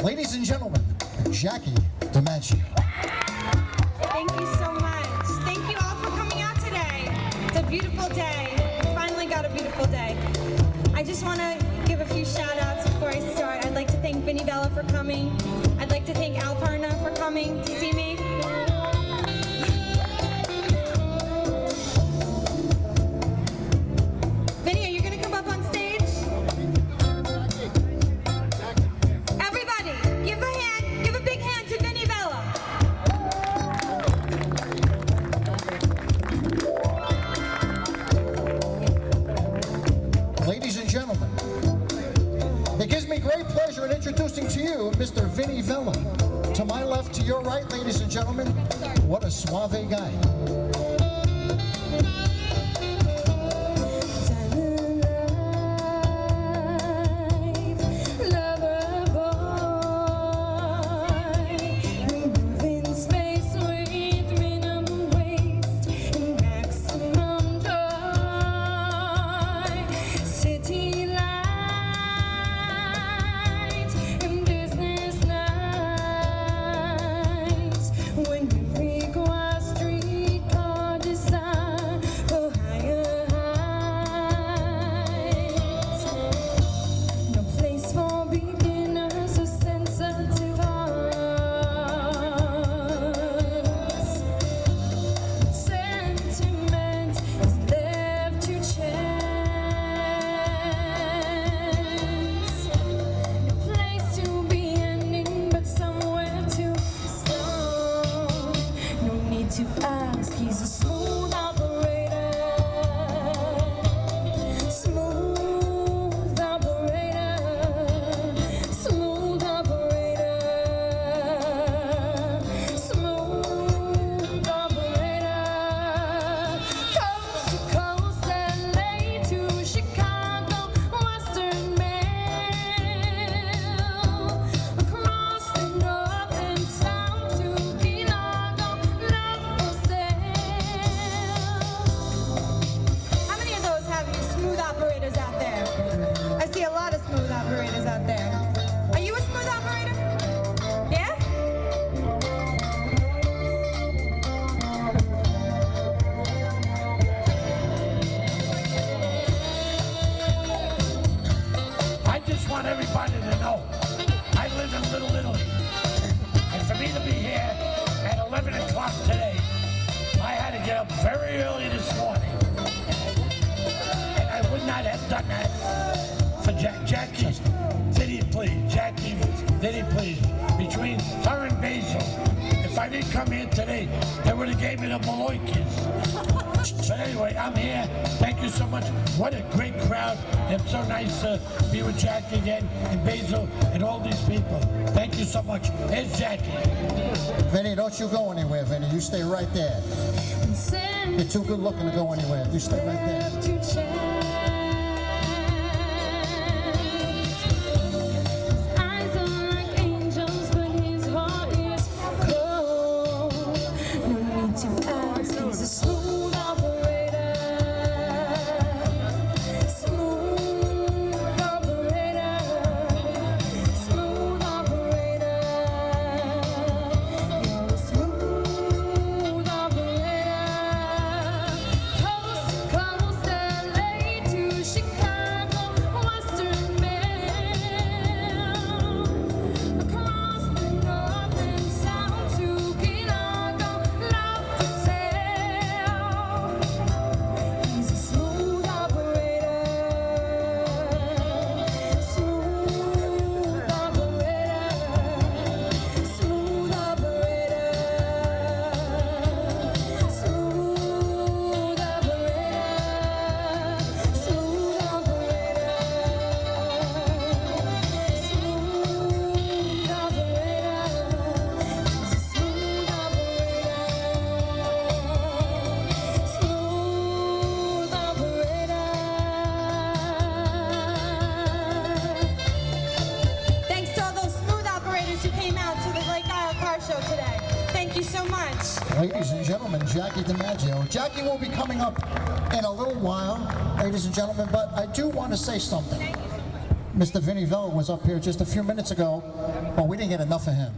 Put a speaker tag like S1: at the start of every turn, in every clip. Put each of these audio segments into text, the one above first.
S1: Ladies and gentlemen, Jackie Dimaggio.
S2: Thank you so much. Thank you all for coming out today. It's a beautiful day. We finally got a beautiful day. I just want to give a few shout outs before I start. I'd like to thank Vinny Vella for coming. I'd like to thank Alparna for coming to see me. Vinny, are you going to come up on stage? Everybody, give a big hand to Vinny Vella.
S1: Ladies and gentlemen, it gives me great pleasure in introducing to you Mr. Vinny Vella. To my left, to your right, ladies and gentlemen, what a suave guy.
S3: To ask, he's a smooth operator, smooth operator, smooth operator, smooth operator. Coast to coast, LA to Chicago, Western Mail, across the north and south to
S2: operators out there. I see a lot of smooth operators out there. Are you a smooth operator? Yeah?
S4: I just want everybody to know I live in Little Italy. And for me to be here at 11 o'clock today, I had to get up very early this morning. I would not have done that for Jackie. Vinny, please. Jackie, Vinny, please. Between her and Basil, if I didn't come here today, they would have gave me the Malloy kiss. But anyway, I'm here. Thank you so much. What a great crowd. It's so nice to be with Jackie again, and Basil, and all these people. Thank you so much. Here's Jackie.
S1: Vinny, don't you go anywhere, Vinny. You stay right there. You're too good looking to go anywhere. You stay right there.
S3: He's a smooth operator, smooth operator, smooth operator. You're a smooth operator. Coast to coast, LA to Chicago, Western Mail, across the north and south to Ginago.
S1: Ladies and gentlemen, Jackie Dimaggio. Jackie will be coming up in a little while, ladies and gentlemen, but I do want to say something. Mr. Vinny Vella was up here just a few minutes ago, but we didn't get enough of him.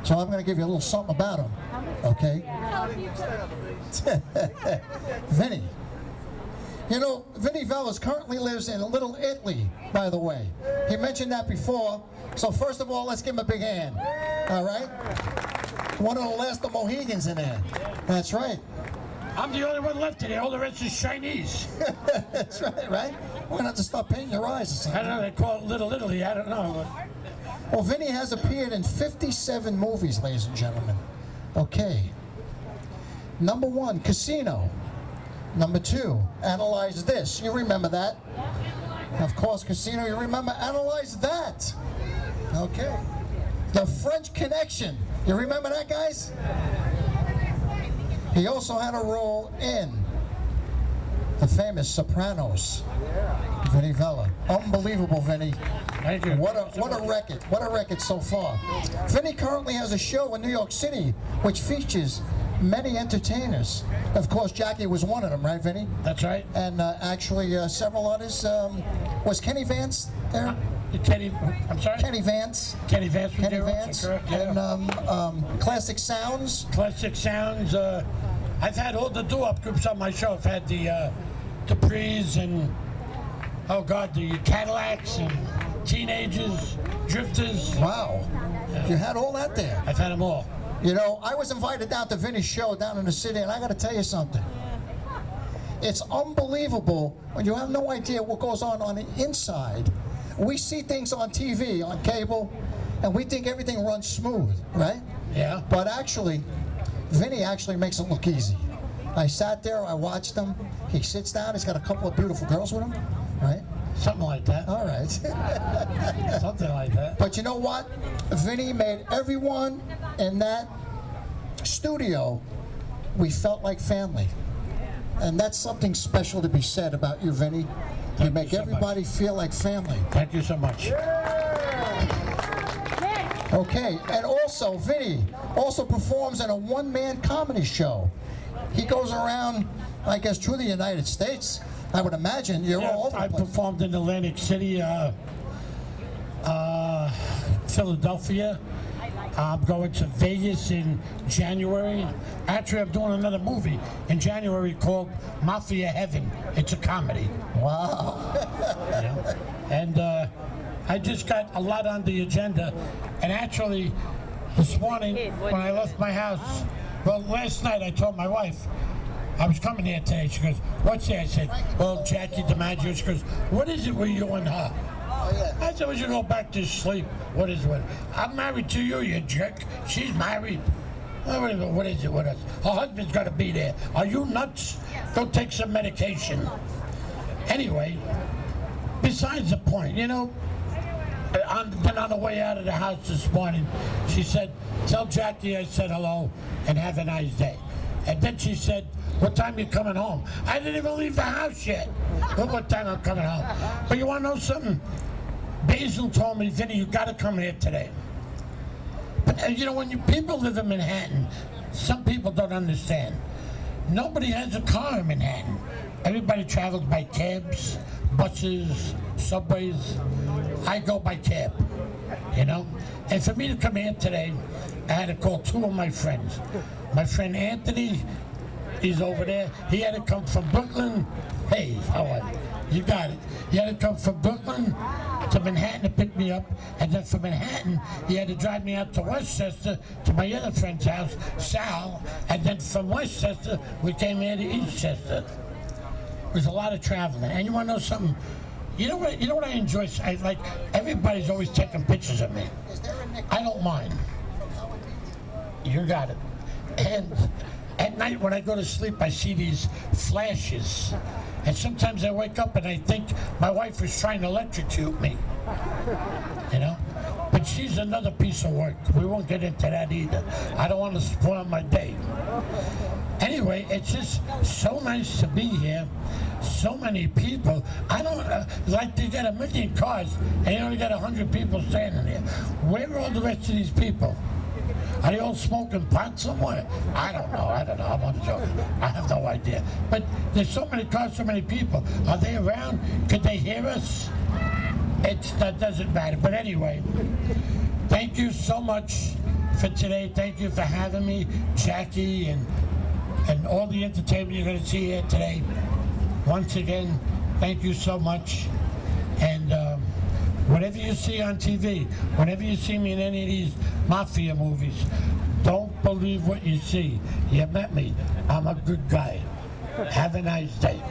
S1: So I'm going to give you a little something about him, okay? Vinny. You know, Vinny Vella currently lives in Little Italy, by the way. He mentioned that before, so first of all, let's give him a big hand, all right? One of the last of Mohegans in there. That's right.
S4: I'm the only one left in here. All the rest is Chinese.
S1: That's right, right? We're going to have to stop painting your eyes or
S4: I
S1: something.
S4: don't know. They call it Little Italy. I don't know.
S1: Well, Vinny has appeared in 57 movies, ladies and gentlemen. Okay. Number 1, Casino. Number 2, Analyze This. You remember that? Of course, Casino, you remember Analyze That. Okay. The French Connection. You remember that, guys? He also had a role in the famous Sopranos. Vinny Vella. Unbelievable, Vinny.
S4: Thank you.
S1: What a record. What a record so far. Vinny currently has a show in New York City which features many entertainers. Of course, Jackie was one of them, right, Vinny?
S4: That's right.
S1: And actually several others. Was Kenny Vance there?
S4: I'm sorry?
S1: Kenny Vance.
S4: Kenny Vance was
S1: Kenny
S4: there also,
S1: Vance.
S4: correct? Yeah.
S1: And Classic Sounds.
S4: Classic Sounds. I've had all the doo-wop groups on my show. I've had the Duprees and, oh God, the Cadillacs and Teenagers, Drifters.
S1: Wow. You had all that there.
S4: I've had them all.
S1: You know, I was invited down to Vinny's show down in the city, and I got to tell you something. It's unbelievable when you have no idea what goes on the inside. We see things on TV, on cable, and we think everything runs smooth, right?
S4: Yeah.
S1: But actually, Vinny actually makes it look easy. I sat there, I watched him. He sits down, he's got a couple of beautiful girls with him, right?
S4: Something like that.
S1: All right.
S4: Something like that.
S1: But you know what? Vinny made everyone in that studio, we felt like family. And that's something special to be said about you, Vinny. You make
S4: so
S1: everybody feel like family.
S4: Thank you so much.
S1: Okay, and also, Vinny also performs in a one-man comedy show. He goes around, I guess, through the United States. I would imagine you're all over
S4: I
S1: the place.
S4: performed in Atlantic City, Philadelphia. I'm going to Vegas in January. Actually, I'm doing another movie in January called Mafia Heaven. It's a comedy.
S1: Wow.
S4: You know? And I just got a lot on the agenda. And actually, this morning when I left my house, well, last night I told my wife, I was coming here today. She goes, "What's that?" I said, "Well, Jackie Dimaggio." She goes, "What is it with you and her?"
S1: Oh, yeah.
S4: I said, "Well, you go back to sleep. What is what? I'm married to you, you jerk. She's married. What is it with us? Her husband's got to be there. Are you nuts? Go take some medication." Anyway, besides the point, you know, then on the way out of the house this morning, she said, "Tell Jackie I said hello and have a nice day." And then she said, "What time you coming home?" I didn't even leave the house yet. What time I'm coming home? But you want to know something? Basil told me, "Vinny, you got to come here today." But you know, when people live in Manhattan, some people don't understand. Nobody has a car in Manhattan. Everybody travels by cabs, buses, subways. I go by cab, you know? And for me to come here today, I had to call 2 of my friends. My friend Anthony, he's over there. He had to come from Brooklyn. Hey, how are you? You got it. He had to come from Brooklyn to Manhattan to pick me up. And then from Manhattan, he had to drive me out to Westchester to my other friend's house, Sal. And then from Westchester, we came here to Eastchester. There's a lot of traveling. And you want to know something? You know what I enjoy? Like, everybody's always taking pictures of me. I don't mind. You got it. And at night when I go to sleep, I see these flashes. And sometimes I wake up and I think my wife is trying to electrocute me. You know? But she's another piece of work. We won't get into that either. I don't want to spoil my day. Anyway, it's just so nice to be here. So many people. I don't like they got 1 million cars and you only got 100 people standing there. Where are all the rest of these people? Are they all smoking pot somewhere? I don't know. I'm on joking. I have no idea. But there's so many cars, so many people. Are they around? Could they hear us? that doesn't matter. But anyway, thank you so much for today. Thank you for having me, Jackie, and all the entertainment you're going to see here today. Once again, thank you so much. And whatever you see on TV, whenever you see me in any of these mafia movies, don't believe what you see. You met me. I'm a good guy. Have a nice day.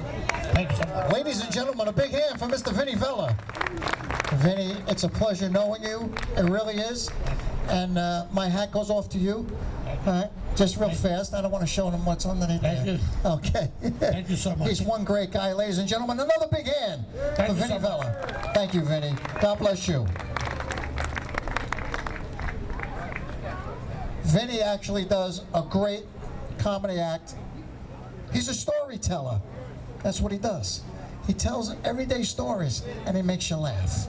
S4: Thanks so much.
S1: Ladies and gentlemen, a big hand for Mr. Vinny Vella. Vinny, it's a pleasure knowing you. It really is. And my hat goes off to you. All right, just real fast. I don't want to show them what's underneath
S4: Thank
S1: there.
S4: you.
S1: Okay.
S4: Thank you so much.
S1: He's one great guy, ladies and gentlemen. Another big hand
S4: Thank
S1: for
S4: you
S1: Vinny
S4: so much.
S1: Vella. Thank you, Vinny. God bless you. Vinny actually does a great comedy act. He's a storyteller. That's what he does. He tells everyday stories, and he makes you laugh.